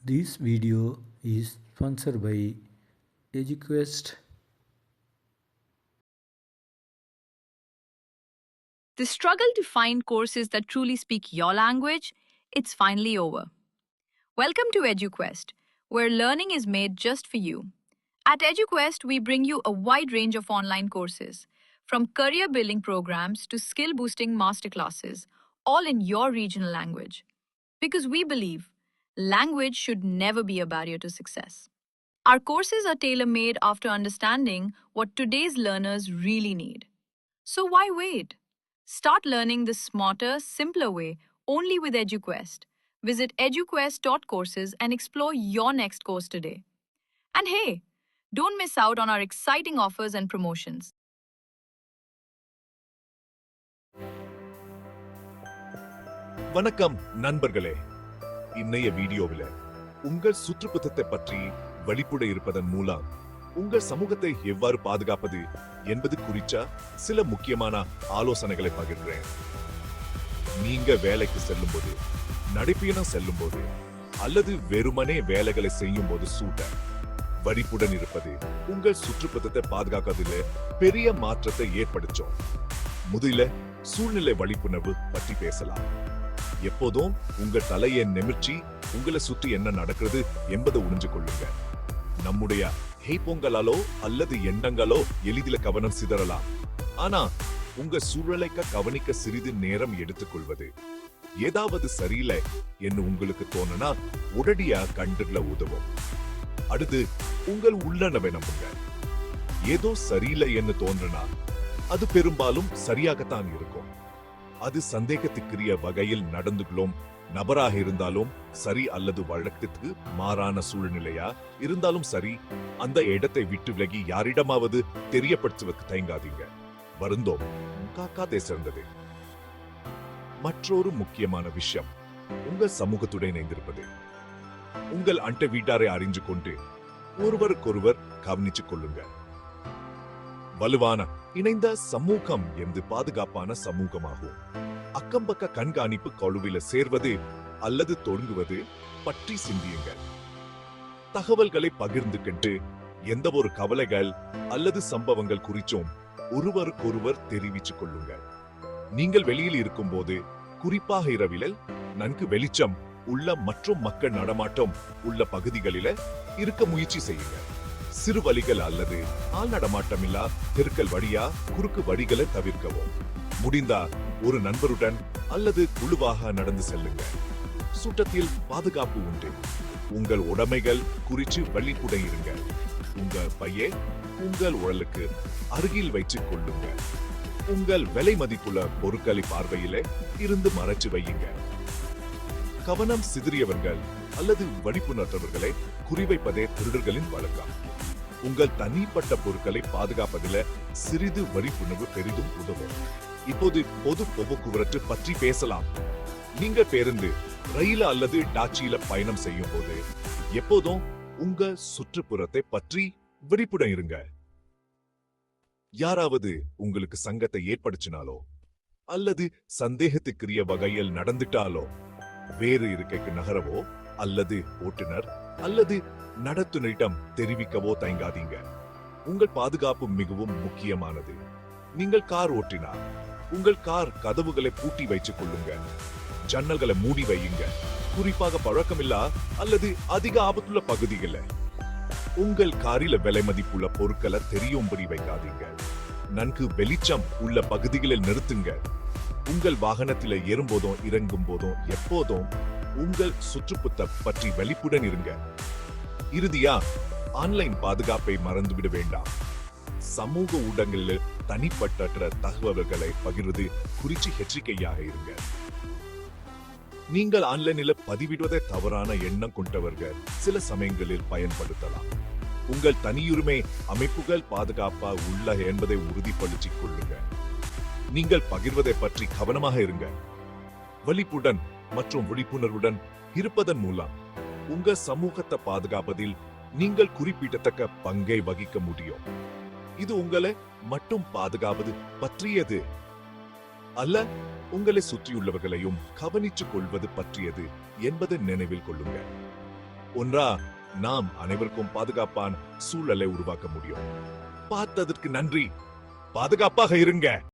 This video is sponsored by EduQuest. The struggle to find courses that truly speak your language, it's finally over. Welcome to EduQuest, where learning is made just for you. At EduQuest, we bring you a wide range of online courses, from career building programs to skill boosting masterclasses, all in your regional language. Because we believe language should never be a barrier to success. Our courses are tailor made after understanding what today's learners really need. So why wait? Start learning the smarter, simpler way only with EduQuest. Visit eduquest.courses and explore your next course today. And hey, don't miss out on our exciting offers and promotions. வணக்கம் நண்பர்களே. இன்னைய வீடியோவில் உங்கள் சுற்றுப்புறத்தை பற்றி வெளிப்பட இருப்பதன் மூலம் உங்கள் சமூகத்தை எவ்வாறு பாதுகாப்பது என்பது குறித்த சில முக்கியமான ஆலோசனைகளை பகிர்கிறேன். நீங்க வேலைக்கு செல்லும்போது, நடைப்பயணம் செல்லும்போது அல்லது வெறுமனே வேலைகளை செய்யும் போது வடிப்புடன் இருப்பது உங்கள் சுற்றுப்புறத்தை பாதுகாக்கிறதுல பெரிய மாற்றத்தை ஏற்படுத்தும். முதல்ல சூழ்நிலை விழிப்புணர்வு பற்றி பேசலாம். எப்போதும் உங்க தலையை நிமிர்ச்சி உங்களை சுற்றி என்ன நடக்கிறது என்பதை உறிஞ்சு கொள்ளுங்க. நம்முடைய பொங்கலாலோ அல்லது எண்ணங்களோ எளிதில் கவனம் சிதறலாம். ஆனா உங்க சூழலை கவனிக்க சிறிது நேரம் எடுத்துக்கொள்வது, ஏதாவது சரியில்லை என்று உங்களுக்கு தோணுனா உடனடியா கண்டுல உதவும். அடுத்து உங்கள் உள்ளனவை நம்புங்க. ஏதோ சரியில்லை என்று தோன்றுனா அது பெரும்பாலும் சரியாகத்தான் இருக்கும். அது சந்தேகத்துக்குரிய வகையில் நடந்துள்ளோம் நபராக இருந்தாலும் சரி அல்லது வழக்கத்துக்கு மாறான சூழ்நிலையா இருந்தாலும் சரி, அந்த இடத்தை விட்டு விலகி யாரிடமாவது தெரியப்படுத்துவதற்கு தயங்காதீங்க. வருந்தோம் காக்காதே சிறந்தது. மற்றொரு முக்கியமான விஷயம் உங்கள் சமூகத்துடன் இணைந்திருப்பது. உங்கள் அண்டை வீட்டாரை அறிஞ்சு கொண்டு ஒருவருக்கொருவர் கவனிச்சுக் கொள்ளுங்க. வலுவான இணைந்த சமூகம் என்று பாதுகாப்பான சமூகமாகும். அக்கம்பக்க கண்காணிப்பு குழுவில சேர்வது அல்லது தொடங்குவது பற்றி சிந்தியுங்கள். தகவல்களை பகிர்ந்துகிட்டு எந்த ஒரு கவலைகள் அல்லது சம்பவங்கள் குறிச்சும் ஒருவருக்கொருவர் தெரிவித்துக் கொள்ளுங்கள். நீங்கள் வெளியில் இருக்கும் போது, குறிப்பாக இரவில் நன்கு வெளிச்சம் உள்ள மற்றும் மக்கள் நடமாட்டம் உள்ள பகுதிகளில இருக்க முயற்சி செய்யுங்கள். சிறு வழிகள் அல்லது ஆள் நடமாட்டம் இல்லா தெருக்கள் வழியா குறுக்கு வழிகளை தவிர்க்கவும். முடிந்தா ஒரு நண்பருடன் அல்லது குழுவாக நடந்து செல்லுங்க. சுற்றத்தில் பாதுகாப்பு உண்டு. உங்கள் உடைமைகள் குறித்து வெளிப்புடன் இருங்க. உங்க பையை உங்கள் உடலுக்கு அருகில் வைத்துக் கொள்ளுங்க. உங்கள் விலை மதிப்புள்ள பொருட்களை பார்வையில இருந்து மறைச்சு வையுங்க. கவனம் சிதறியவர்கள் அல்லது வடிப்புணர்த்தவர்களை குறிவைப்பதே திருடர்களின் வழக்கம். உங்கள் தனிப்பட்ட பொருட்களை பாதுகாப்பதில் சிறிது விழிப்புணர்வு பெரிதும் உதவும். இப்போது பொது போக்குவரத்து பற்றி பேசலாம். நீங்க பேருந்து, ரயில் அல்லது டாக்ஸியில பயணம் செய்யும் போது எப்போதும் உங்க சுற்றுப்புறத்தை பற்றி விழிப்புடன் இருங்க. யாராவது உங்களுக்கு சங்கத்தை ஏற்படுத்தினாலோ அல்லது சந்தேகத்துக்குரிய வகையில் நடந்துட்டாலோ வேறு இருக்கைக்கு நகரவோ அல்லது ஓட்டுநர் அல்லது நடத்துனரிடம் தெரிவிக்கவோ தயங்காதீங்க. உங்கள் பாதுகாப்பு மிகவும் முக்கியமானது. நீங்கள் கார் ஓட்டினார், உங்கள் கார் கதவுகளை பூட்டி வைத்துக் கொள்ளுங்க. ஜன்னல்களை மூடி வையுங்க. குறிப்பாக பழக்கமில்லா அல்லது அதிக ஆபத்துள்ள பகுதிகளை. உங்கள் காரில விலை மதிப்புள்ள பொருட்களை தெரியும்படி வைக்காதீங்க. நன்கு வெளிச்சம் உள்ள பகுதிகளில் நிறுத்துங்க. உங்கள் வாகனத்தில ஏறும்போதும் இறங்கும் போதும் எப்போதும் உங்கள் சுற்றுப்புறத்தை பற்றி வெளிப்புடன் இருங்க. இறுதியா, ஆன்லைன் பாதுகாப்பை மறந்துவிட வேண்டாம். சமூக ஊடகங்களில் தனிப்பட்ட தகவல்களை பகிர்வது குறித்து எச்சரிக்கையாக இருங்க. நீங்கள் ஆன்லைனில் பதிவிடுவதை தவறான எண்ணம் கொண்டவர்கள் சில சமயங்களில் பயன்படுத்தலாம். உங்கள் தனியுரிமை அமைப்புகள் பாதுகாப்பா உள்ள என்பதை உறுதிப்படுத்திக் கொள்ளுங்க. நீங்கள் பகிர்வதை பற்றி கவனமாக இருங்க. விழிப்புடன் மற்றும் விழிப்புணர்வுடன் இருப்பதன் மூலம் உங்க சமூகத்தை பாதுகாப்பதில் நீங்கள் குறிப்பிடத்தக்க பங்கை வகிக்க முடியும். இது உங்களை மட்டும் பாதுகாப்பது பற்றியது அல்ல, உங்களை சுற்றியுள்ளவர்களையும் கவனித்துக் கொள்வது பற்றியது என்பதை நினைவில் கொள்ளுங்க. ஒன்றா நாம் அனைவருக்கும் பாதுகாப்பான சூழலை உருவாக்க முடியும். பார்த்ததற்கு நன்றி. பாதுகாப்பாக இருங்க.